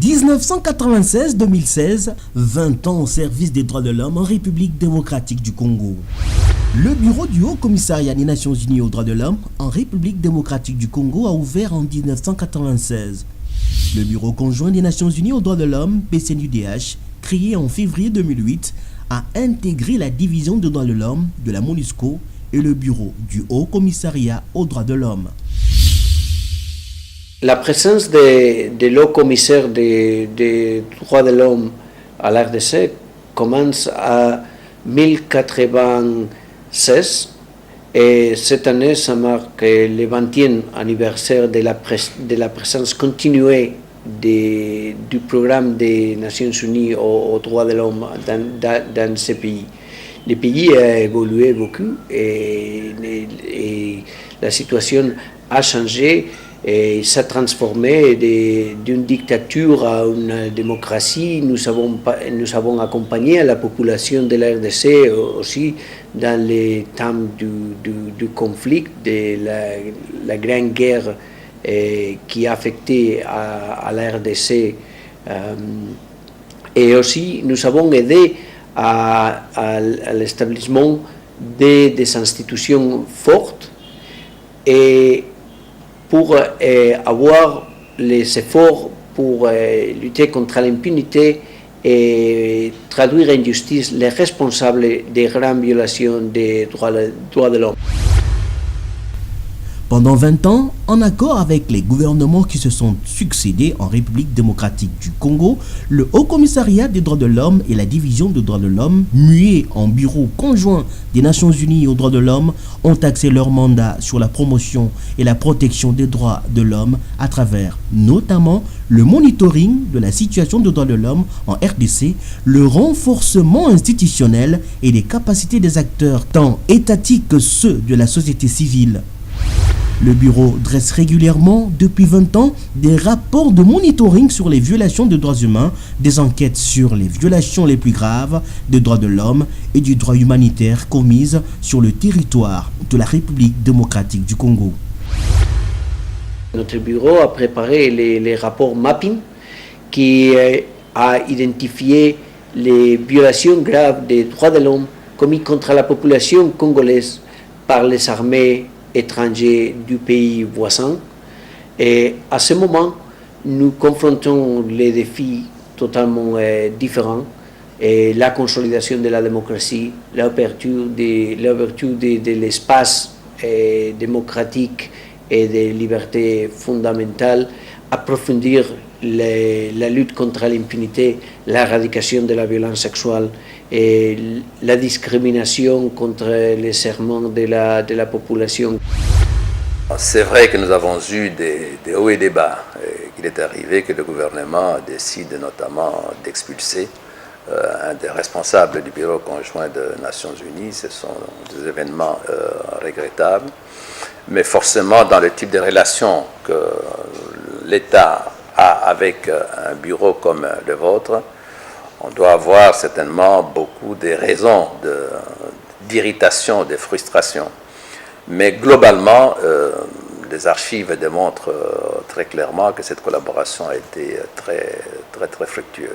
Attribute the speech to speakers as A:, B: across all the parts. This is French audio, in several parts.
A: 1996-2016, 20 ans au service des droits de l'homme en République démocratique du Congo. Le bureau du Haut Commissariat des Nations Unies aux droits de l'homme en République démocratique du Congo a ouvert en 1996. Le bureau conjoint des Nations Unies aux droits de l'homme, PCNUDH, créé en février 2008, a intégré la division des droits de l'homme de la MONUSCO et le bureau du Haut Commissariat aux droits de l'homme.
B: La présence de l'Haut Commissaire des droits de l'homme à l'RDC commence à 1096 et cette année, ça marque le 20e anniversaire de la présence continuée du programme des Nations Unies aux droits de l'homme dans ce pays. Le pays a évolué beaucoup et la situation a changé. Et s'est transformé d'une dictature à une démocratie. Nous avons accompagné la population de la RDC aussi dans les temps du conflit, de la grande guerre qui a affecté à la RDC. Et aussi, nous avons aidé à l'établissement des institutions fortes et pour avoir les efforts pour lutter contre l'impunité et traduire en justice les responsables des grandes violations des droits de l'homme.
A: Pendant 20 ans, en accord avec les gouvernements qui se sont succédés en République démocratique du Congo, le Haut Commissariat des droits de l'homme et la Division des droits de l'homme, mués en bureau conjoint des Nations Unies aux droits de l'homme, ont axé leur mandat sur la promotion et la protection des droits de l'homme à travers notamment le monitoring de la situation des droits de l'homme en RDC, le renforcement institutionnel et les capacités des acteurs tant étatiques que ceux de la société civile. Le bureau dresse régulièrement, depuis 20 ans, des rapports de monitoring sur les violations des droits humains, des enquêtes sur les violations les plus graves des droits de l'homme et du droit humanitaire commises sur le territoire de la République démocratique du Congo.
B: Notre bureau a préparé les rapports mapping qui a identifié les violations graves des droits de l'homme commises contre la population congolaise par les armées étrangers du pays voisin. Et à ce moment, nous confrontons les défis totalement différents. Et la consolidation de la démocratie, l'ouverture de l'espace démocratique et des libertés fondamentales, approfondir la lutte contre l'impunité, l'éradication de la violence sexuelle et la discrimination contre les serments de la population.
C: C'est vrai que nous avons eu des hauts et des bas. Il est arrivé que le gouvernement décide notamment d'expulser un des responsables du bureau conjoint des Nations Unies. Ce sont des événements regrettables. Mais forcément, dans le type de relations que l'État a avec un bureau comme le vôtre, on doit avoir certainement beaucoup de raisons d'irritation, de frustration. Mais globalement, les archives démontrent très clairement que cette collaboration a été très fructueuse.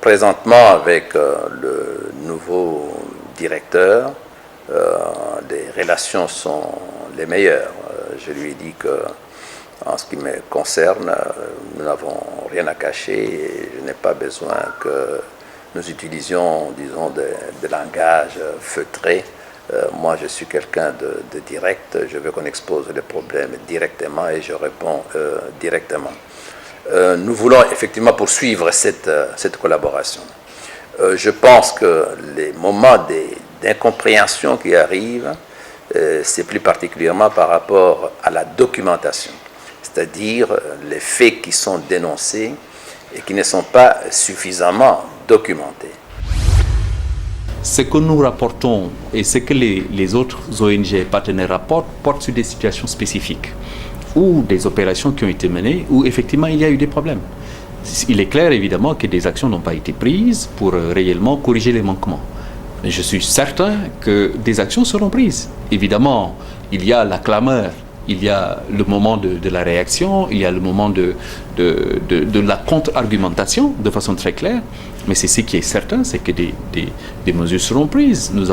C: Présentement, avec le nouveau directeur, les relations sont les meilleures. Je lui ai dit que, en ce qui me concerne, nous n'avons rien à cacher et je n'ai pas besoin que nous utilisions, disons, des langages feutrés. Moi, je suis quelqu'un de direct. Je veux qu'on expose les problèmes directement et je réponds directement. Nous voulons effectivement poursuivre cette collaboration. Je pense que les moments d'incompréhension qui arrivent, c'est plus particulièrement par rapport à la documentation, c'est-à-dire les faits qui sont dénoncés et qui ne sont pas suffisamment documentés.
D: Ce que nous rapportons et ce que les autres ONG partenaires rapportent portent sur des situations spécifiques ou des opérations qui ont été menées où effectivement il y a eu des problèmes. Il est clair évidemment que des actions n'ont pas été prises pour réellement corriger les manquements. Je suis certain que des actions seront prises. Évidemment, il y a la clameur Il y a le moment de la réaction, il y a le moment de la contre-argumentation de façon très claire. Mais c'est ce qui est certain, c'est que des mesures seront prises. Nous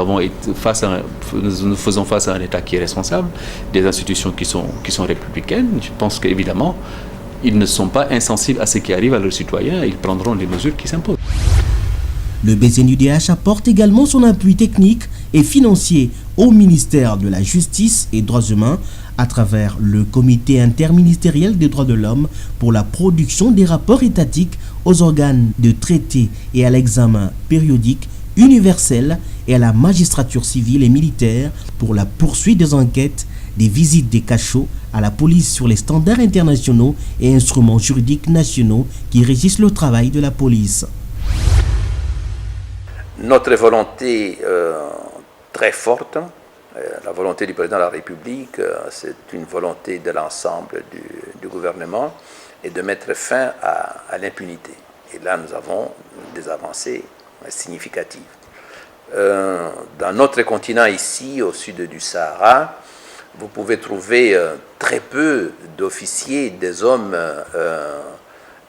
D: faisons face à un État qui est responsable, des institutions qui sont républicaines. Je pense qu'évidemment, ils ne sont pas insensibles à ce qui arrive à leurs citoyens. Ils prendront les mesures qui s'imposent.
A: Le BCNUDH apporte également son appui technique et financier au ministère de la Justice et Droits humains à travers le Comité interministériel des droits de l'homme pour la production des rapports étatiques aux organes de traité et à l'examen périodique universel et à la magistrature civile et militaire pour la poursuite des enquêtes, des visites des cachots à la police sur les standards internationaux et instruments juridiques nationaux qui régissent le travail de la police.
C: Notre volonté très forte, la volonté du président de la République, c'est une volonté de l'ensemble du gouvernement, et de mettre fin à l'impunité. Et là, nous avons des avancées significatives. Dans notre continent ici, au sud du Sahara, vous pouvez trouver très peu d'officiers, des hommes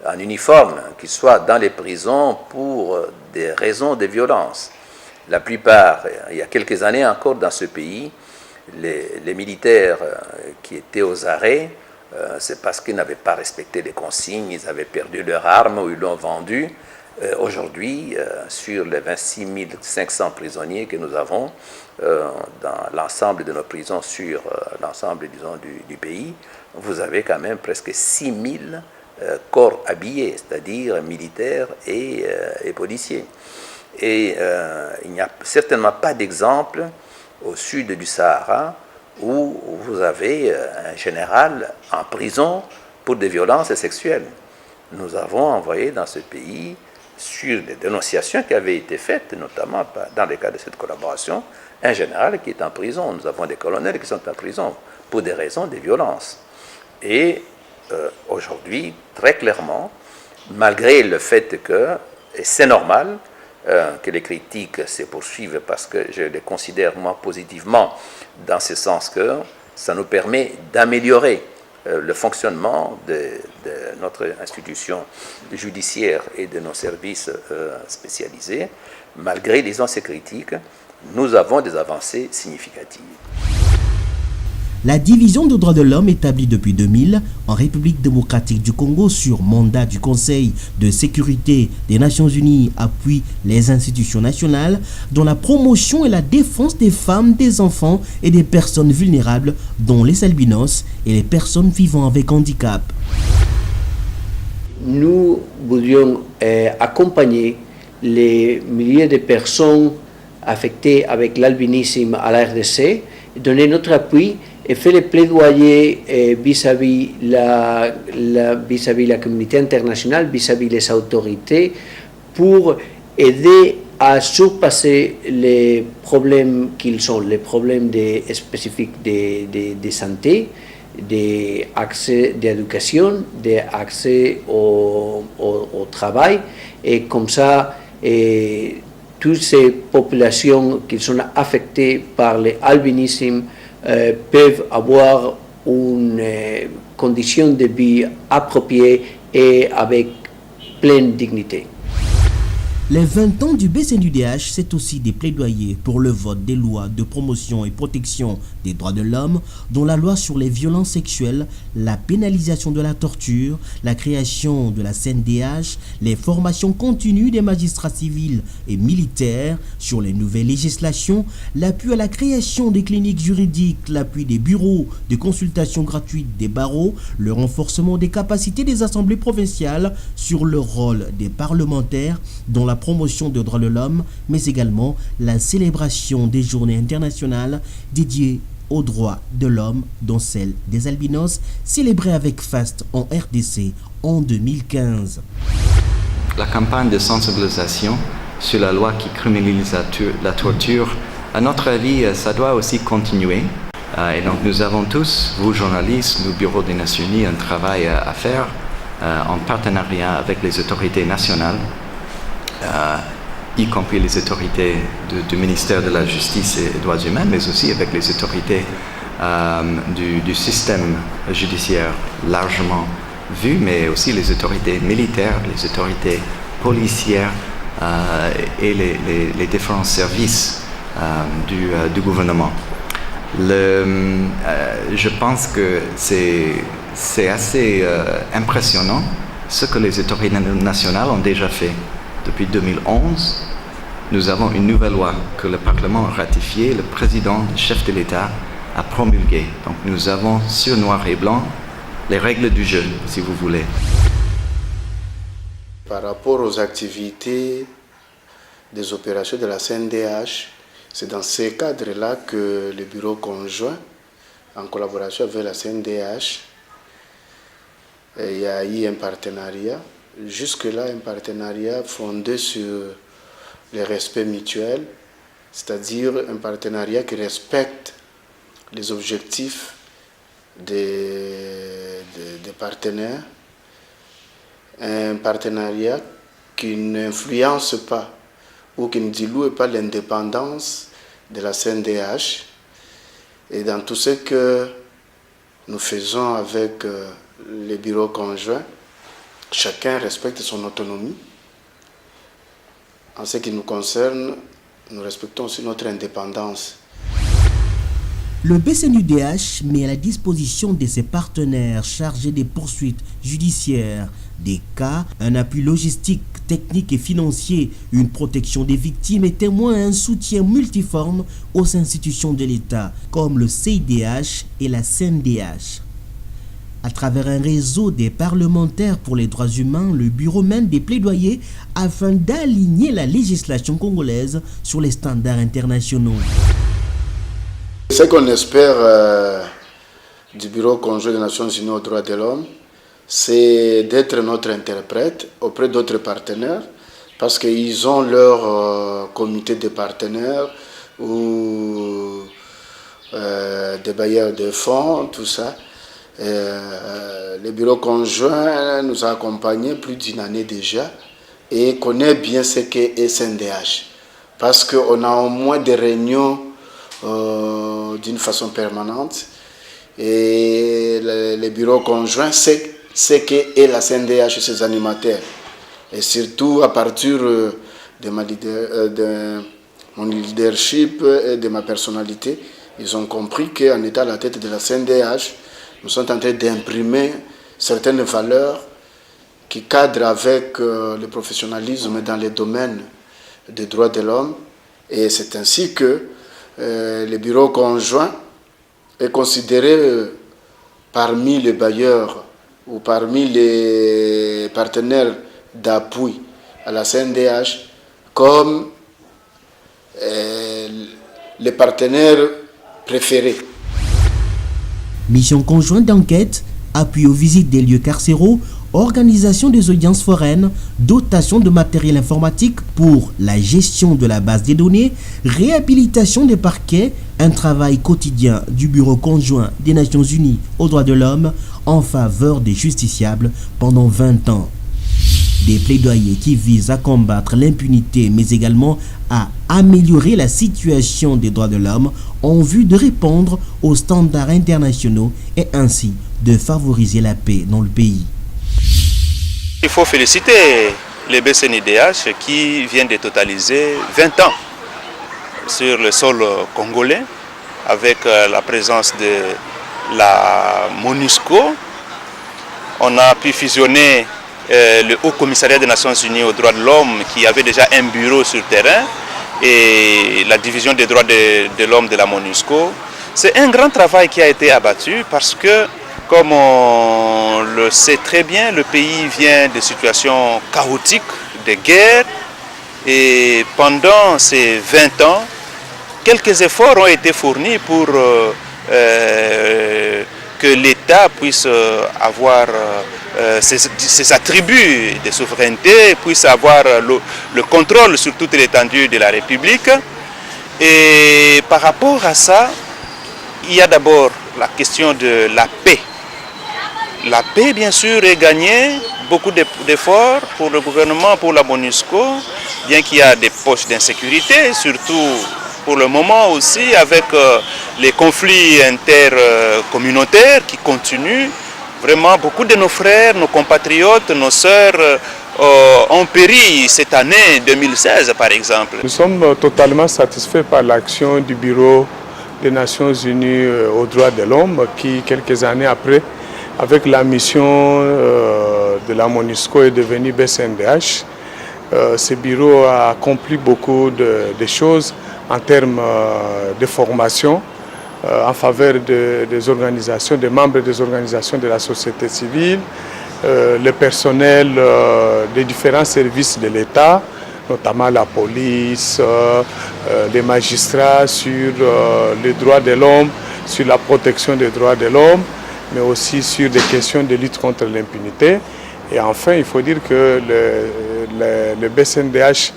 C: en uniforme, qui soient dans les prisons pour des raisons de violence. La plupart, il y a quelques années encore dans ce pays, les militaires qui étaient aux arrêts, c'est parce qu'ils n'avaient pas respecté les consignes, ils avaient perdu leur arme ou ils l'ont vendue. Aujourd'hui, sur les 26 500 prisonniers que nous avons dans l'ensemble de nos prisons sur l'ensemble, disons, du pays, vous avez quand même presque 6 000 corps habillés, c'est-à-dire militaires et policiers. Et il n'y a certainement pas d'exemple au sud du Sahara où vous avez un général en prison pour des violences sexuelles. Nous avons envoyé dans ce pays, sur des dénonciations qui avaient été faites, notamment dans le cadre de cette collaboration, un général qui est en prison. Nous avons des colonels qui sont en prison pour des raisons de violence. Et aujourd'hui, très clairement, malgré le fait que, et c'est normal, que les critiques se poursuivent parce que je les considère moi positivement dans ce sens que ça nous permet d'améliorer le fonctionnement de notre institution judiciaire et de nos services spécialisés. Malgré, disons, ces critiques, nous avons des avancées significatives.
A: La division des droits de l'homme établie depuis 2000 en République démocratique du Congo sur mandat du Conseil de sécurité des Nations Unies appuie les institutions nationales dans la promotion et la défense des femmes, des enfants et des personnes vulnérables dont les albinos et les personnes vivant avec handicap.
B: Nous voudrions accompagner les milliers de personnes affectées avec l'albinisme à la RDC, donner notre appui et fait le plaidoyer vis-à-vis la communauté internationale, vis-à-vis les autorités, pour aider à surpasser les problèmes qu'ils sont, les problèmes spécifiques de santé, d'accès d'éducation, d'accès au travail, et comme ça, toutes ces populations qui sont affectées par l'albinisme peuvent avoir une condition de vie appropriée et avec pleine dignité.
A: Les 20 ans du BCNUDH, c'est aussi des plaidoyers pour le vote des lois de promotion et protection des droits de l'homme, dont la loi sur les violences sexuelles, la pénalisation de la torture, la création de la CNDH, les formations continues des magistrats civils et militaires sur les nouvelles législations, l'appui à la création des cliniques juridiques, l'appui des bureaux de consultation gratuite des barreaux, le renforcement des capacités des assemblées provinciales sur le rôle des parlementaires dans la promotion des droits de l'homme, mais également la célébration des journées internationales dédiées aux droits de l'homme, dont celle des albinos, célébrée avec faste en RDC en 2015.
E: La campagne de sensibilisation sur la loi qui criminalise la torture, à notre avis, ça doit aussi continuer. Et donc nous avons tous, vous journalistes, nous bureaux des Nations Unies, un travail à faire en partenariat avec les autorités nationales, y compris les autorités du ministère de la Justice et des Droits humains, mais aussi avec les autorités du système judiciaire largement vu, mais aussi les autorités militaires, les autorités policières et les différents services du gouvernement. Je pense que c'est assez impressionnant ce que les autorités nationales ont déjà fait. Depuis 2011, nous avons une nouvelle loi que le Parlement a ratifiée, le président, le chef de l'État, a promulguée. Donc nous avons sur noir et blanc les règles du jeu, si vous voulez.
F: Par rapport aux activités des opérations de la CNDH, c'est dans ces cadres-là que le bureau conjoint, en collaboration avec la CNDH, il y a eu un partenariat. Jusque-là, un partenariat fondé sur le respect mutuel, c'est-à-dire un partenariat qui respecte les objectifs des partenaires, un partenariat qui n'influence pas ou qui ne dilue pas l'indépendance de la CNDH. Et dans tout ce que nous faisons avec les bureaux conjoints, chacun respecte son autonomie. En ce qui nous concerne, nous respectons aussi notre indépendance.
A: Le BCNUDH met à la disposition de ses partenaires chargés des poursuites judiciaires des cas un appui logistique, technique et financier, une protection des victimes et témoins, un soutien multiforme aux institutions de l'État comme le CIDH et la CNDH. À travers un réseau des parlementaires pour les droits humains, le bureau mène des plaidoyers afin d'aligner la législation congolaise sur les standards internationaux.
F: Ce qu'on espère du Bureau conjoint des Nations Unies aux droits de l'homme, c'est d'être notre interprète auprès d'autres partenaires, parce qu'ils ont leur comité de partenaires ou des bailleurs de fonds, tout ça. Le Bureau conjoint nous a accompagnés plus d'une année déjà et connaît bien ce qu'est SNDH, parce qu'on a au moins des réunions d'une façon permanente et le bureau conjoint sait ce qu'est la CNDH et ses animateurs, et surtout à partir de mon leadership et de ma personnalité, ils ont compris qu'en étant à la tête de la CNDH, nous sommes en train d'imprimer certaines valeurs qui cadrent avec le professionnalisme dans les domaines des droits de l'homme, et c'est ainsi que le bureau conjoint est considéré parmi les bailleurs ou parmi les partenaires d'appui à la CNDH comme les partenaires préférés.
A: Mission conjointe d'enquête, appui aux visites des lieux carcéraux, organisation des audiences foraines, dotation de matériel informatique pour la gestion de la base des données, réhabilitation des parquets, un travail quotidien du Bureau conjoint des Nations Unies aux droits de l'homme en faveur des justiciables pendant 20 ans. Des plaidoyers qui visent à combattre l'impunité mais également à améliorer la situation des droits de l'homme en vue de répondre aux standards internationaux et ainsi de favoriser la paix dans le pays.
G: Il faut féliciter les BCNUDH qui viennent de totaliser 20 ans sur le sol congolais avec la présence de la MONUSCO. On a pu fusionner le Haut Commissariat des Nations Unies aux droits de l'homme qui avait déjà un bureau sur terrain et la division des droits de l'homme de la MONUSCO. C'est un grand travail qui a été abattu parce que, comme on le sait très bien, le pays vient de situations chaotiques, de guerre, et pendant ces 20 ans, quelques efforts ont été fournis pour que l'État puisse avoir ses attributs de souveraineté, puisse avoir le contrôle sur toute l'étendue de la République. Et par rapport à ça, il y a d'abord la question de la paix. La paix, bien sûr, est gagnée, beaucoup d'efforts pour le gouvernement, pour la MONUSCO, bien qu'il y a des poches d'insécurité, surtout pour le moment aussi avec les conflits intercommunautaires qui continuent. Vraiment, beaucoup de nos frères, nos compatriotes, nos sœurs ont péri cette année 2016 par exemple.
H: Nous sommes totalement satisfaits par l'action du Bureau des Nations Unies aux droits de l'homme qui, quelques années après, avec la mission de la MONUSCO est devenu BCNDH. Ce bureau a accompli beaucoup de choses en termes de formation en faveur des organisations, des membres des organisations de la société civile, le personnel des différents services de l'État, notamment la police, les magistrats sur les droits de l'homme, sur la protection des droits de l'homme, mais aussi sur des questions de lutte contre l'impunité. Et enfin, il faut dire que le BCNDH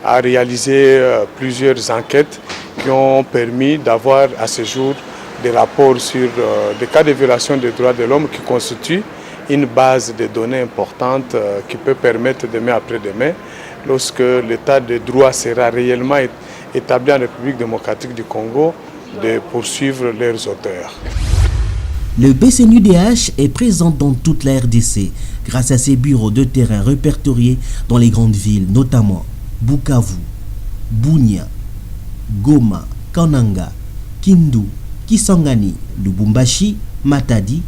H: a réalisé plusieurs enquêtes qui ont permis d'avoir à ce jour des rapports sur des cas de violation des droits de l'homme qui constituent une base de données importante qui peut permettre demain après-demain, lorsque l'état de droit sera réellement établi en République démocratique du Congo, de poursuivre leurs auteurs.
A: Le BCNUDH est présent dans toute la RDC grâce à ses bureaux de terrain répertoriés dans les grandes villes, notamment Bukavu, Bunia, Goma, Kananga, Kindu, Kisangani, Lubumbashi, Matadi,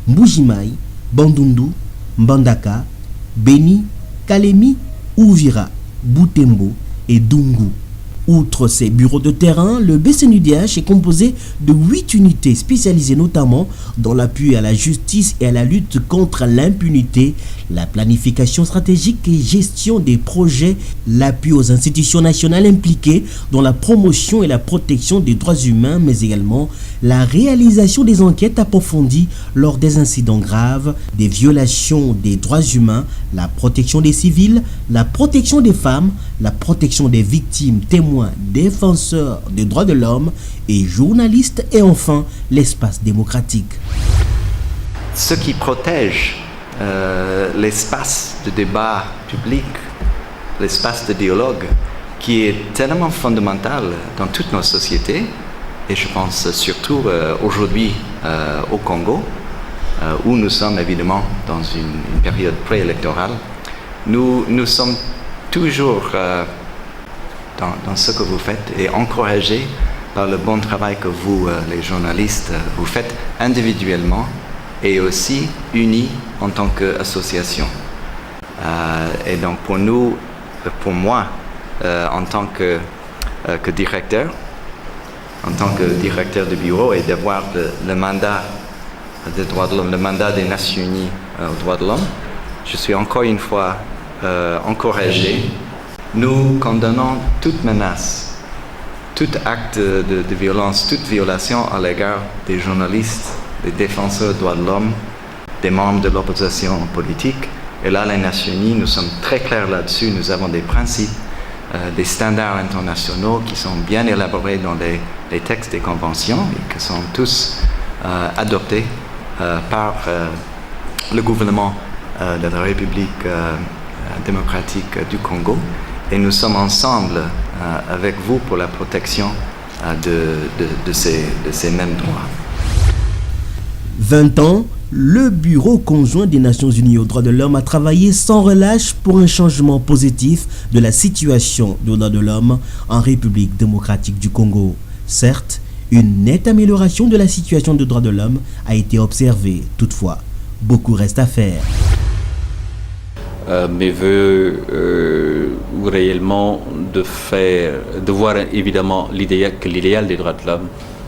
A: Mbujimai, Bandundu, Mbandaka, Beni, Kalemi, Uvira, Butembo et Dungu. Outre ces bureaux de terrain, le BCNUDH est composé de 8 unités spécialisées notamment dans l'appui à la justice et à la lutte contre l'impunité, la planification stratégique et gestion des projets, l'appui aux institutions nationales impliquées dans la promotion et la protection des droits humains, mais également la réalisation des enquêtes approfondies lors des incidents graves, des violations des droits humains, la protection des civils, la protection des femmes, la protection des victimes, témoins, défenseurs des droits de l'homme et journalistes, et enfin l'espace démocratique.
E: Ce qui protège l'espace de débat public, l'espace de dialogue, qui est tellement fondamental dans toutes nos sociétés, et je pense surtout aujourd'hui au Congo, où nous sommes évidemment dans une période préélectorale. Nous sommes toujours dans ce que vous faites et encouragés par le bon travail que vous, les journalistes, vous faites individuellement et aussi unis en tant qu'association. Et donc pour nous, pour moi, en tant que directeur, de bureau, et d'avoir le mandat des droits de l'homme, le mandat des Nations Unies aux droits de l'homme, je suis encore une fois encouragé. Nous condamnons toute menace, tout acte de violence, toute violation à l'égard des journalistes, des défenseurs des droits de l'homme, des membres de l'opposition politique. Et là, les Nations Unies, nous sommes très clairs là-dessus. Nous avons des principes, des standards internationaux qui sont bien élaborés dans les textes des conventions et qui sont tous adoptés par le gouvernement de la République démocratique du Congo. Et nous sommes ensemble avec vous pour la protection de ces mêmes droits.
A: 20 ans, le Bureau conjoint des Nations Unies aux droits de l'homme a travaillé sans relâche pour un changement positif de la situation des droits de l'homme en République démocratique du Congo. Certes, une nette amélioration de la situation des droits de l'homme a été observée. Toutefois, beaucoup reste à faire.
D: Mes voeux réellement de voir évidemment que l'idéal des droits de l'homme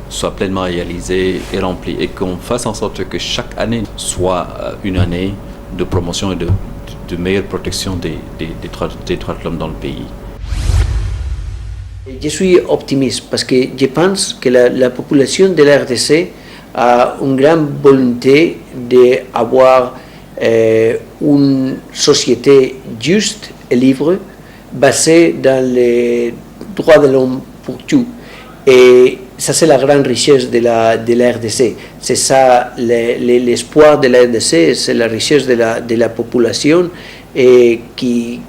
D: soit pleinement réalisé et rempli, et qu'on fasse en sorte que chaque année soit une année de promotion et de meilleure protection des droits de l'homme dans le pays.
B: Je suis optimiste parce que je pense que la population de la RDC a une grande volonté d'avoir une société juste et libre basée dans les droits de l'homme pour tout. Et ça, c'est la grande richesse de la RDC. C'est ça, l'espoir de la RDC, c'est la richesse de la population et qui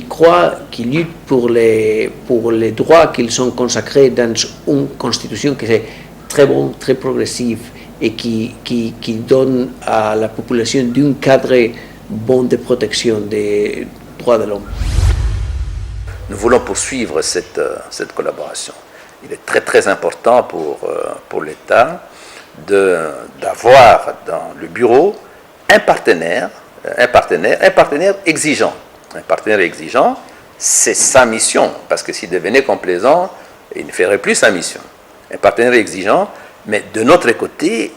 B: croit, qui lutte pour les droits qu'ils sont consacrés dans une constitution qui est très bon, très progressif et qui donne à la population d'un cadre bon de protection des droits de l'homme.
C: Nous voulons poursuivre cette collaboration. Il est très très important pour l'État d'avoir dans le bureau un partenaire exigeant. Un partenaire exigeant, c'est sa mission, parce que s'il devenait complaisant, il ne ferait plus sa mission. Un partenaire exigeant, mais de notre côté,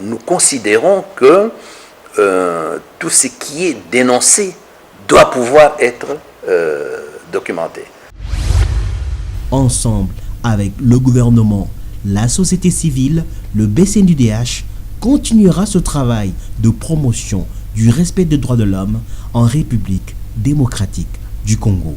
C: nous considérons que tout ce qui est dénoncé doit pouvoir être documenté.
A: Ensemble avec le gouvernement, la société civile, le BCNUDH continuera ce travail de promotion du respect des droits de l'homme en République démocratique du Congo.